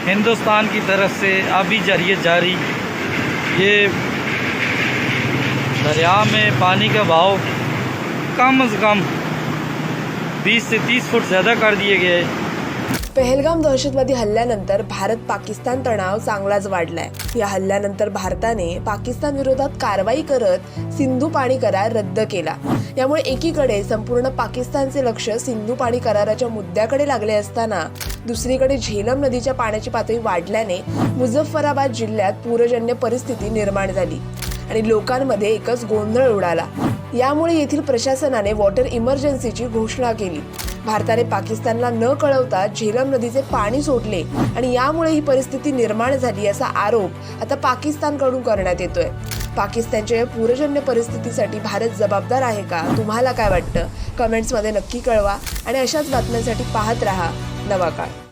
हिंदुस्तान की तरफ से आबी जरिए जारी ये दरिया में पानी का बहाव कम से कम 20 से 30 फुट ज़्यादा कर दिए गए। पहलगाम दहशतवादी हल्ल्यानंतर भारत पाकिस्तान तणाव चांगलाच वाढलाय। या हल्ल्यानंतर भारताने पाकिस्तान विरोधात कारवाई करत सिंधू पाणी करार रद्द केला। यामुळे एकीकडे संपूर्ण पाकिस्तानचे लक्ष सिंधू पाणी कराराच्या मुद्द्याकडे लागले असताना दुसरीकडे झेलम नदीच्या पाण्याची पातळी वाढल्याने मुझफ्फराबाद जिल्ह्यात पूरजन्य परिस्थिती निर्माण झाली आणि लोकांमध्ये एकच गोंधळ उडाला। यामुळे येथील प्रशासनाने वॉटर इमर्जन्सीची घोषणा केली। भारताने पाकिस्तानला न कळवता झेलम नदीचे पाणी सोडले आणि यामुळे ही परिस्थिती निर्माण झाली असा आरोप आता पाकिस्तानकडून करण्यात येतोय। पाकिस्तानच्या या पूरजन्य परिस्थितीसाठी भारत जबाबदार आहे का? तुम्हाला काय वाटतं? कमेंट्समध्ये नक्की कळवा आणि अशाच बातम्यांसाठी पाहत रहा नवा काळ।